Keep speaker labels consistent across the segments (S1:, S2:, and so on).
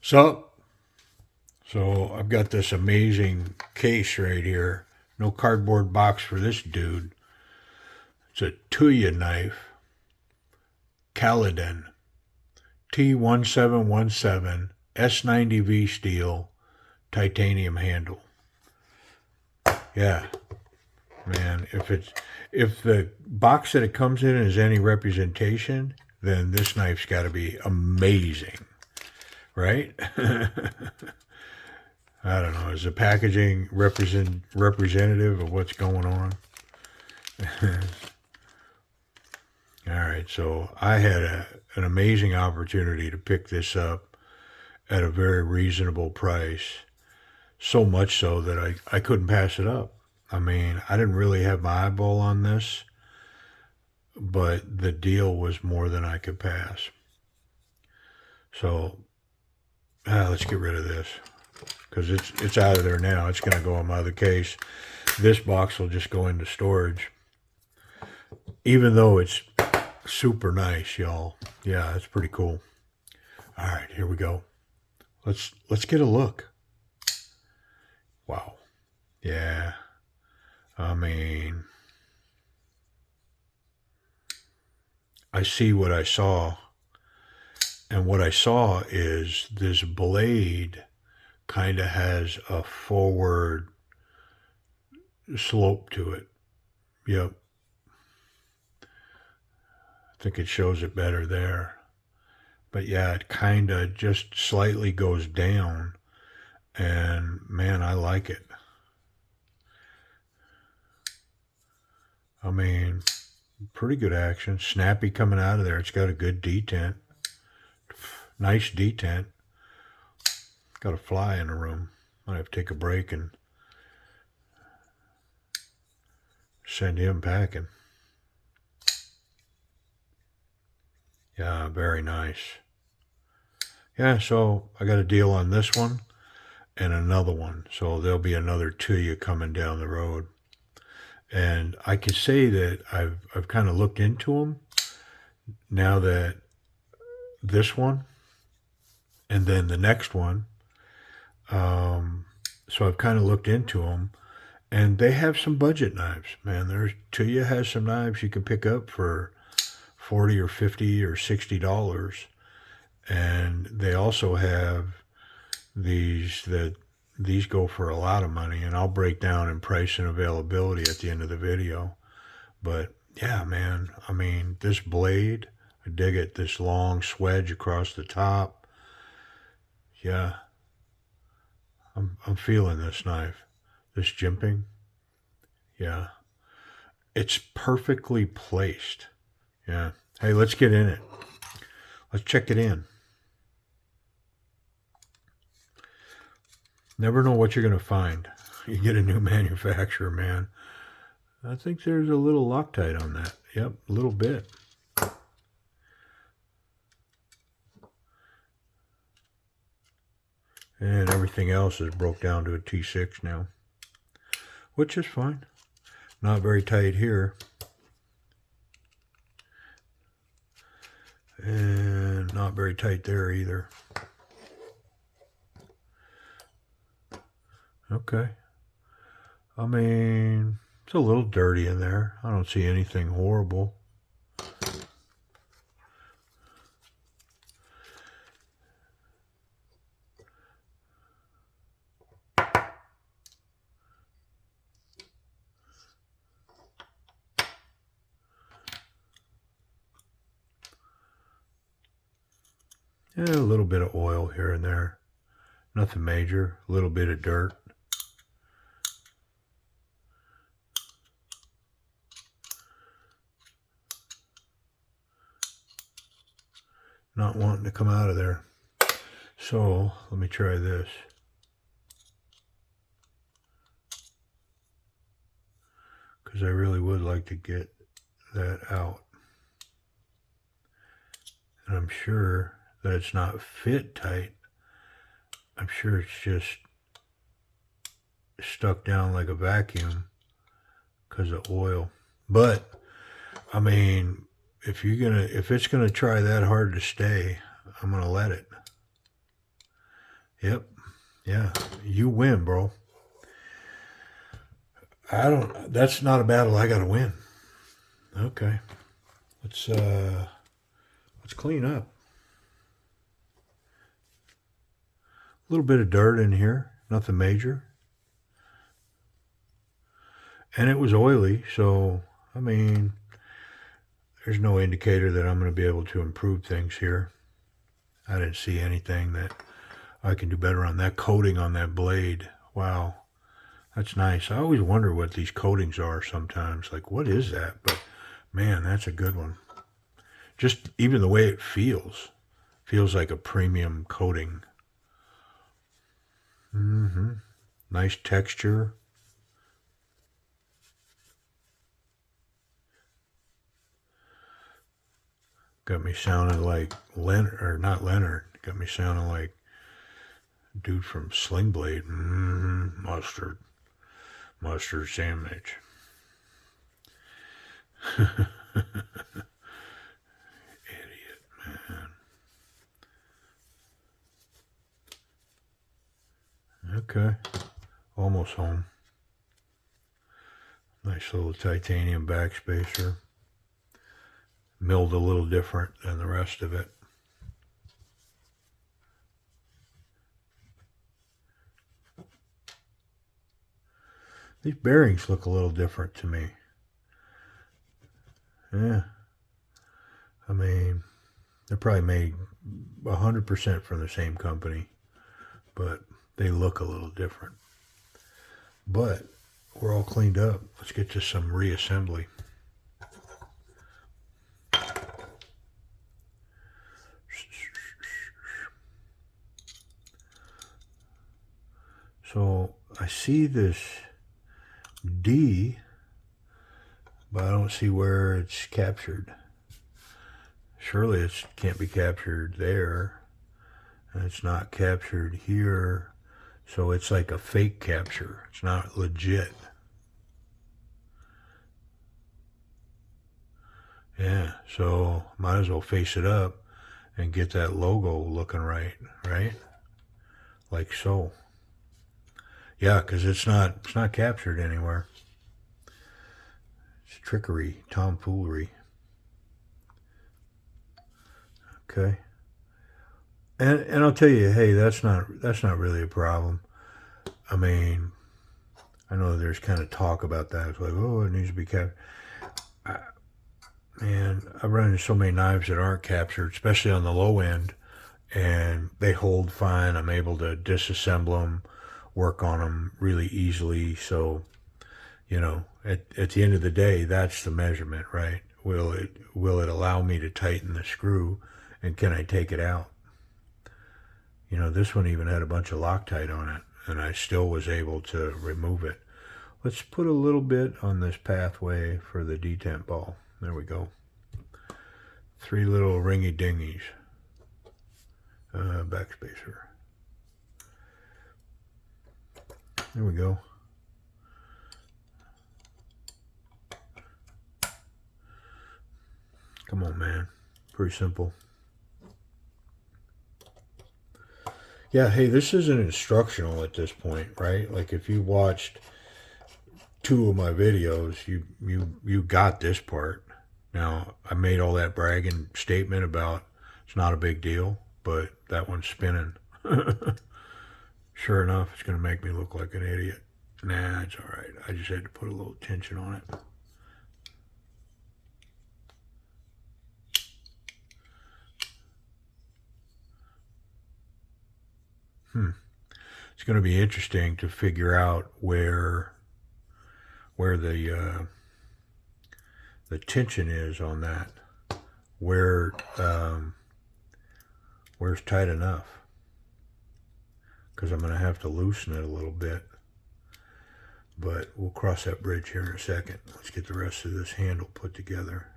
S1: So, I've got this amazing case right here. No cardboard box for this dude. It's a TUYAKNIFE Caladan T1717 S90V steel titanium handle. Yeah, man. If the box that it comes in is any representation, then this knife's got to be amazing, right? I don't know. Is the packaging representative of what's going on? All right. So I had an amazing opportunity to pick this up at a very reasonable price. So much so that I couldn't pass it up. I mean, I didn't really have my eyeball on this, but the deal was more than I could pass. So let's get rid of this because it's out of there now. It's going to go in my other case. This box will just go into storage, even though it's super nice, y'all. Yeah, it's pretty cool. All right, here we go. Let's get a look. Wow. Yeah. I mean, I see what I saw. And what I saw is this blade kind of has a forward slope to it. Yep. I think it shows it better there. But yeah, it kind of just slightly goes down. And man, I like it. I mean, pretty good action. Snappy coming out of there. It's got a good detent. Nice detent. Got a fly in the room. Might have to take a break and send him packing. Yeah, very nice. Yeah, so I got a deal on this one and another one. So there'll be another Tuya coming down the road. And I can say that I've kind of looked into them now that this one and then the next one. So I've kind of looked into them, and they have some budget knives, man. Tuya has some knives you can pick up for $40 or $50 or $60, and they also have these go for a lot of money, and I'll break down in price and availability at the end of the video. But yeah, man, I mean, this blade, I dig it. This long swedge across the top. Yeah, I'm feeling this knife. This jimping. Yeah, it's perfectly placed. Yeah. Hey, let's get in it. Let's check it in. Never know what you're going to find. You get a new manufacturer, man. I think there's a little Loctite on that. Yep, a little bit. And everything else is broke down to a T6 now, which is fine. Not very tight here. And not very tight there either. Okay. I mean, it's a little dirty in there. I don't see anything horrible. Yeah, a little bit of oil here and there. Nothing major. A little bit of dirt. Not wanting to come out of there. So let me try this. Because I really would like to get that out. And I'm sure that it's not fit tight. I'm sure it's just stuck down like a vacuum because of oil. But I mean, if it's gonna try that hard to stay, I'm gonna let it. Yep. Yeah. You win, bro. That's not a battle I got to win. Okay. Let's clean up. A little bit of dirt in here. Nothing major. And it was oily, so, I mean, there's no indicator that I'm going to be able to improve things here. I didn't see anything that I can do better on. That coating on that blade. Wow. That's nice. I always wonder what these coatings are sometimes. Like, what is that? But, man, that's a good one. Just even the way it feels. Feels like a premium coating. Nice texture. Got me sounding like Leonard, or not Leonard. Got me sounding like dude from Sling Blade. Mustard sandwich. Idiot, man. Okay. Almost home. Nice little titanium backspacer. Milled a little different than the rest of it. These bearings look a little different to me. Yeah. I mean, they're probably made 100% from the same company, but they look a little different. But we're all cleaned up. Let's get to some reassembly. So I see this D, but I don't see where it's captured. Surely it can't be captured there, and it's not captured here. So it's like a fake capture. It's not legit. Yeah, so might as well face it up and get that logo looking right, right? Like so. Yeah, because it's not captured anywhere. It's trickery, tomfoolery. Okay. And I'll tell you, hey, that's not really a problem. I mean, I know there's kind of talk about that. It's like, oh, it needs to be captured. Man, I've run into so many knives that aren't captured, especially on the low end, and they hold fine. I'm able to disassemble them, work on them really easily. So, you know, at the end of the day, that's the measurement, right? Will it allow me to tighten the screw, and can I take it out? You know, this one even had a bunch of Loctite on it, and I still was able to remove it. Let's put a little bit on this pathway for the detent ball. There we go. 3 little ringy dingies. Backspacer. There we go. Come on, man. Pretty simple. Yeah, hey, this is an instructional at this point, right? Like if you watched 2 of my videos, you got this part. Now, I made all that bragging statement about it's not a big deal, but that one's spinning. Sure enough, it's going to make me look like an idiot. Nah, it's all right. I just had to put a little tension on it. It's going to be interesting to figure out where the tension is on that. Where's tight enough? Because I'm going to have to loosen it a little bit. But we'll cross that bridge here in a second. Let's get the rest of this handle put together.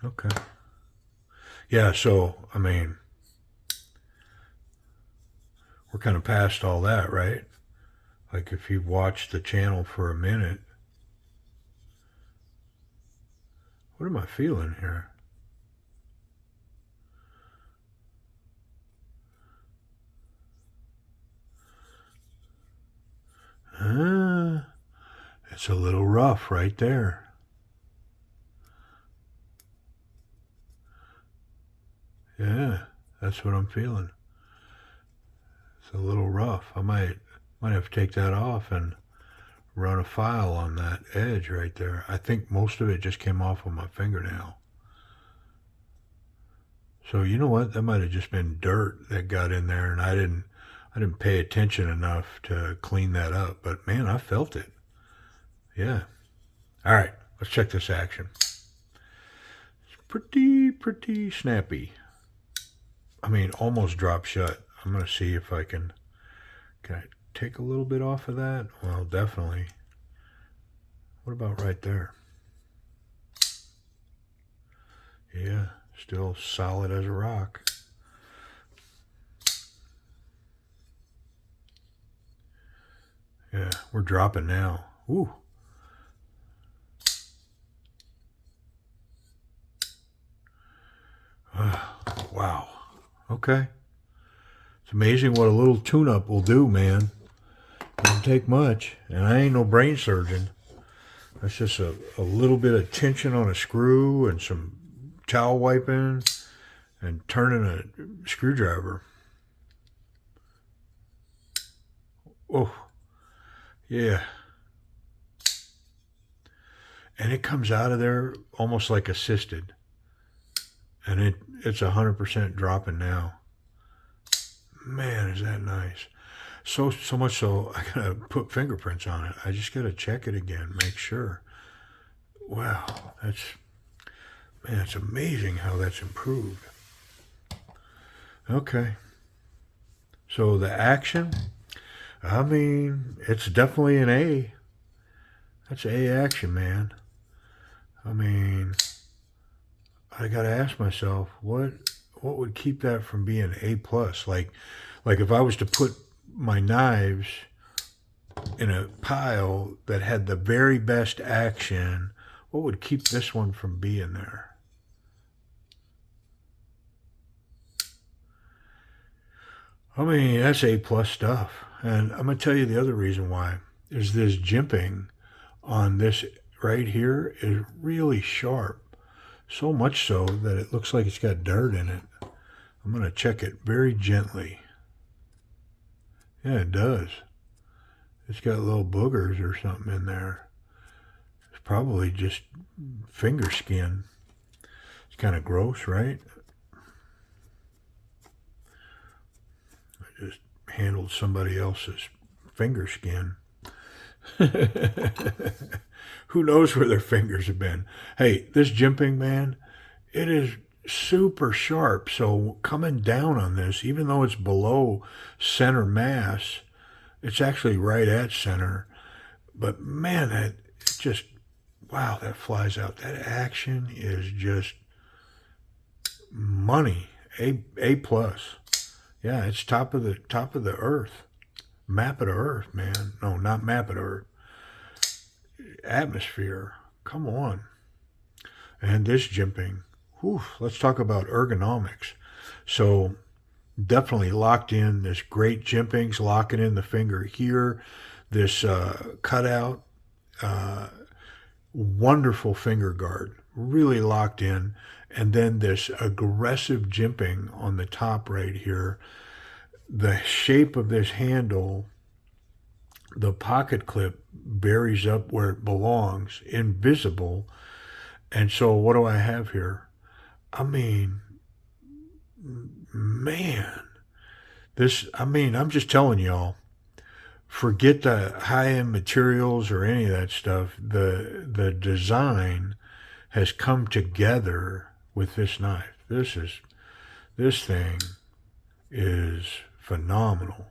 S1: Okay. Yeah, so, I mean, we're kind of past all that, right? Like if you've watched the channel for a minute. What am I feeling here? It's a little rough right there. Yeah, that's what I'm feeling. It's a little rough. I might have to take that off and run a file on that edge right there. I think most of it just came off of my fingernail. So you know what? That might have just been dirt that got in there, and I didn't pay attention enough to clean that up. But man, I felt it. Yeah. All right, let's check this action. It's pretty snappy. I mean, almost drop shut. I'm gonna see if I can I take a little bit off of that? Well, definitely. What about right there? Yeah, still solid as a rock. Yeah, we're dropping now. Ooh. Wow. Okay. It's amazing what a little tune-up will do, man. Doesn't take much. And I ain't no brain surgeon. That's just a little bit of tension on a screw and some towel wiping and turning a screwdriver. Oh, yeah. And it comes out of there almost like assisted. And it's 100% dropping now. Man, is that nice. So much so, I gotta put fingerprints on it. I just gotta check it again, make sure. Wow, it's amazing how that's improved. Okay. So the action, I mean, it's definitely an A. That's A action, man. I mean, I gotta ask myself, what would keep that from being A plus? Like if I was to put my knives in a pile that had the very best action, what would keep this one from being there? I mean, that's A plus stuff. And I'm going to tell you the other reason why is this jimping on this right here is really sharp. So much so that it looks like it's got dirt in it. I'm going to check it very gently. Yeah, it does. It's got little boogers or something in there. It's probably just finger skin. It's kind of gross, right? I just handled somebody else's finger skin. Who knows where their fingers have been? Hey, this jimping, man, it is super sharp. So coming down on this, even though it's below center mass, it's actually right at center. But man, that just, wow, that flies out. That action is just money. A plus. Yeah, it's top of the earth. Map of the earth, man. No, not map of the earth. Atmosphere. Come on. And this jimping. Whew, let's talk about ergonomics. So definitely locked in. This great jimpings, locking in the finger here. This cutout. Wonderful finger guard. Really locked in. And then this aggressive jimping on the top right here. The shape of this handle, the pocket clip buries up where it belongs, invisible. And so what do I have here? I mean, man, I'm just telling y'all, forget the high-end materials or any of that stuff. The design has come together with this knife. This thing is phenomenal.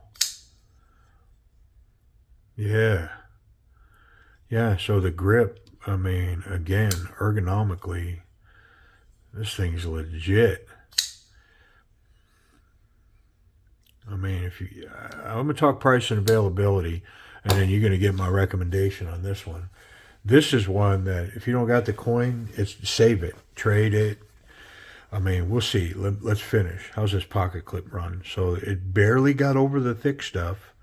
S1: Yeah. Yeah, so the grip, I mean, again, ergonomically, this thing's legit. I mean, I'm going to talk price and availability, And then you're going to get my recommendation on this one. This is one that if you don't got the coin, it's save it, trade it. I mean, we'll see. Let's finish. How's this pocket clip run? So it barely got over the thick stuff,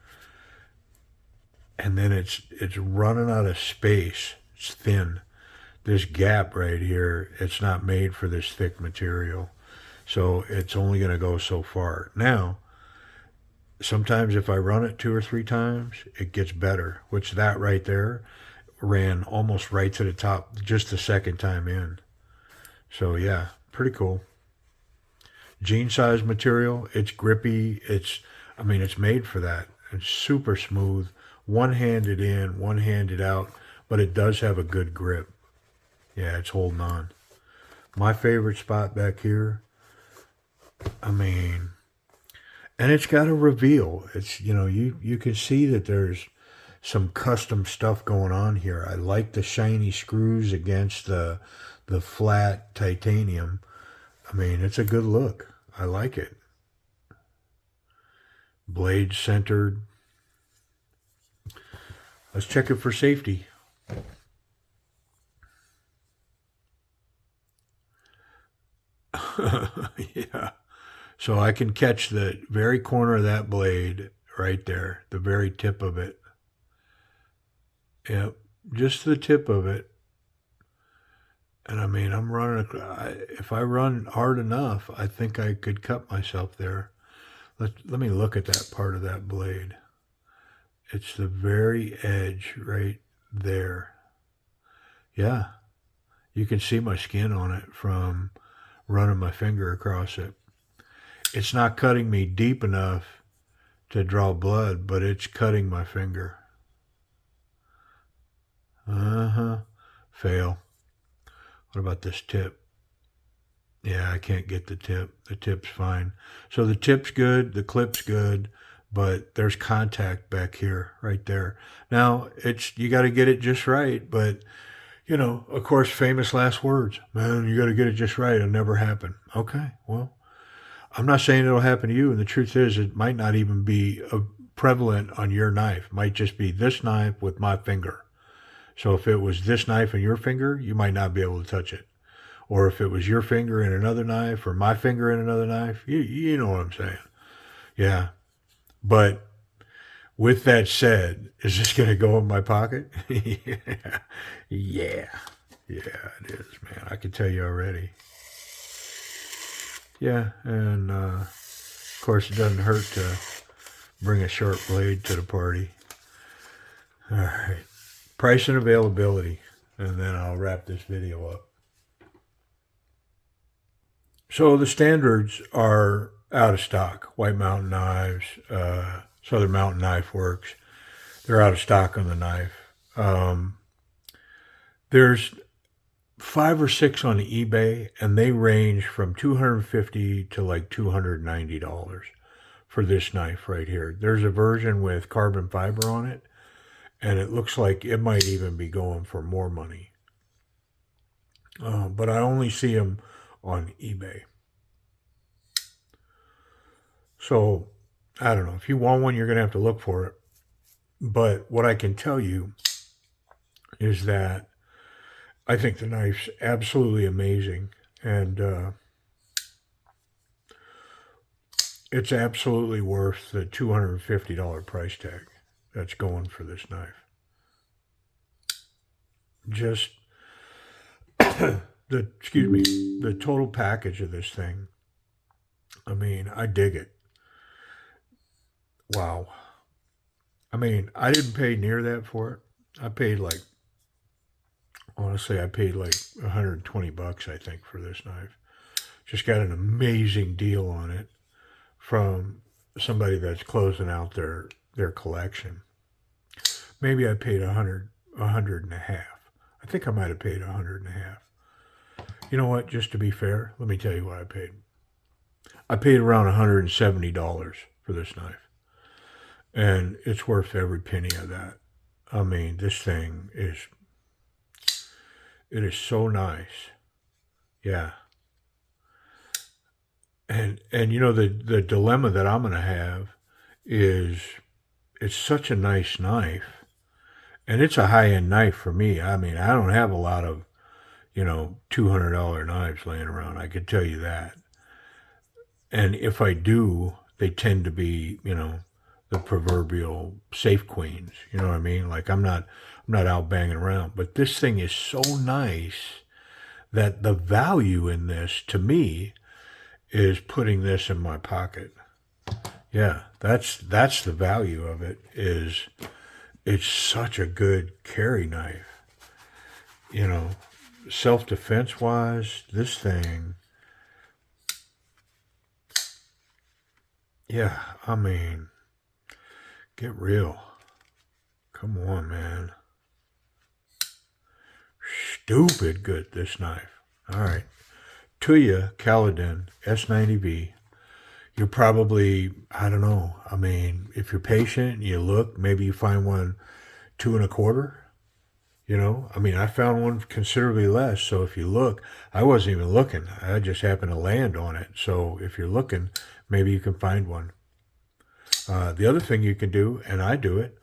S1: and then it's running out of space. It's thin. This gap right here, it's not made for this thick material. So it's only going to go so far. Now, sometimes if I run it 2 or 3 times, it gets better, which that right there ran almost right to the top just the second time in. So yeah, pretty cool. Jean size material, it's grippy. I mean, it's made for that. It's super smooth, one-handed in, one-handed out, but it does have a good grip. Yeah, it's holding on. My favorite spot back here, I mean, and it's got a reveal. It's, you can see that there's some custom stuff going on here. I like the shiny screws against the flat titanium. I mean, it's a good look. I like it. Blade centered. Let's check it for safety. Yeah. So I can catch the very corner of that blade right there, the very tip of it. Yep, just the tip of it. And I mean, I'm running, if I run hard enough, I think I could cut myself there. Let me look at that part of that blade. It's the very edge right there. Yeah, you can see my skin on it from running my finger across it. It's not cutting me deep enough to draw blood, but it's cutting my finger. Fail. What about this tip? Yeah, I can't get the tip. The tip's fine. So the tip's good, the clip's good, but there's contact back here, right there. Now, you got to get it just right, but, of course, famous last words. Man, you got to get it just right. It'll never happen. Okay, well, I'm not saying it'll happen to you, and the truth is it might not even be prevalent on your knife. It might just be this knife with my finger. So if it was this knife and your finger, you might not be able to touch it. Or if it was your finger in another knife or my finger in another knife, you know what I'm saying. Yeah. But with that said, is this going to go in my pocket? Yeah. Yeah, it is, man. I can tell you already. Yeah, and of course it doesn't hurt to bring a sharp blade to the party. All right. Price and availability, and then I'll wrap this video up. So the standards are out of stock. White Mountain Knives, Southern Mountain Knife Works, they're out of stock on the knife. There's 5 or 6 on eBay, and they range from $250 to like $290 for this knife right here. There's a version with carbon fiber on it, and it looks like it might even be going for more money. But I only see them on eBay. So, I don't know. If you want one, you're going to have to look for it. But what I can tell you is that I think the knife's absolutely amazing. And it's absolutely worth the $250 price tag that's going for this knife. Just the total package of this thing. I mean, I dig it. Wow. I mean, I didn't pay near that for it. I paid honestly, I paid like $120, I think, for this knife. Just got an amazing deal on it from somebody that's closing out their collection. Maybe I paid $100 and a half. I think I might have paid $100 and a half. You know what? Just to be fair, let me tell you what I paid. I paid around $170 for this knife. And it's worth every penny of that. I mean, this thing it is so nice. Yeah. And the dilemma that I'm going to have is it's such a nice knife. And it's a high-end knife for me. I mean, I don't have a lot of, $200 knives laying around. I could tell you that. And if I do, they tend to be, the proverbial safe queens. You know what I mean? Like I'm not out banging around. But this thing is so nice that the value in this to me is putting this in my pocket. Yeah, that's the value of it. Is it's such a good carry knife. You know, self defense wise, this thing. Yeah, I mean, get real. Come on, man. Stupid good, this knife. All right. Tuya Caladan S90V. You're probably, I don't know. I mean, if you're patient, you look, maybe you find one 2.25. I mean, I found one considerably less. So if you look, I wasn't even looking. I just happened to land on it. So if you're looking, maybe you can find one. The other thing you can do, and I do it,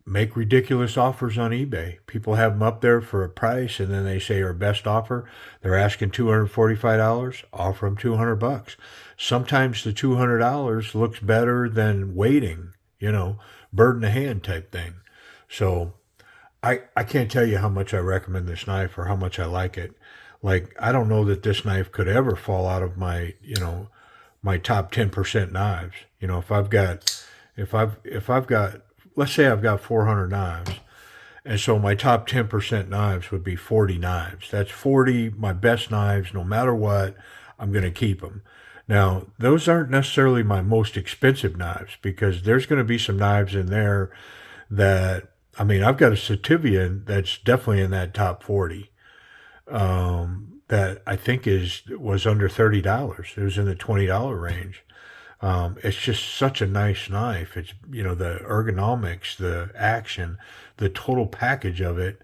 S1: make ridiculous offers on eBay. People have them up there for a price, and then they say our best offer. They're asking $245. Offer them $200. Sometimes the $200 looks better than waiting. Bird in the hand type thing. So I can't tell you how much I recommend this knife or how much I like it. Like I don't know that this knife could ever fall out of my top 10% knives. If I've got let's say I've got 400 knives, and so my top 10% knives would be 40 knives. That's 40 my best knives. No matter what, I'm going to keep them. Now, those aren't necessarily my most expensive knives because there's going to be some knives in there that, I mean, I've got a Sativian that's definitely in that top 40 that I think was under $30. It was in the $20 range. It's just such a nice knife. It's, the ergonomics, the action, the total package of it.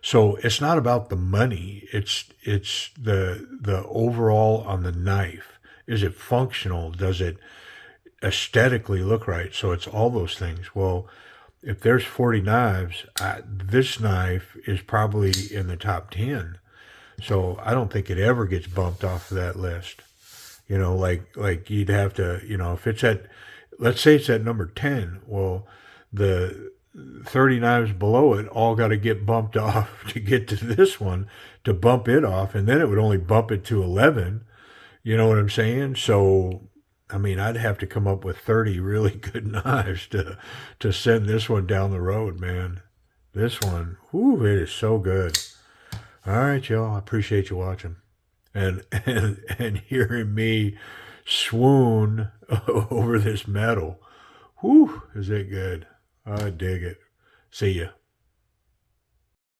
S1: So it's not about the money. It's the overall on the knife. Is it functional? Does it aesthetically look right? So it's all those things. Well, if there's 40 knives, this knife is probably in the top 10. So I don't think it ever gets bumped off of that list. Like you'd have to, if it's at, let's say it's at number 10, well, the 30 knives below it all got to get bumped off to get to this one to bump it off. And then it would only bump it to 11. You know what I'm saying? So, I mean, I'd have to come up with 30 really good knives to send this one down the road, man. This one, whoo, it is so good. All right, y'all. I appreciate you watching and hearing me swoon over this metal. Whew, is it good? I dig it. See ya.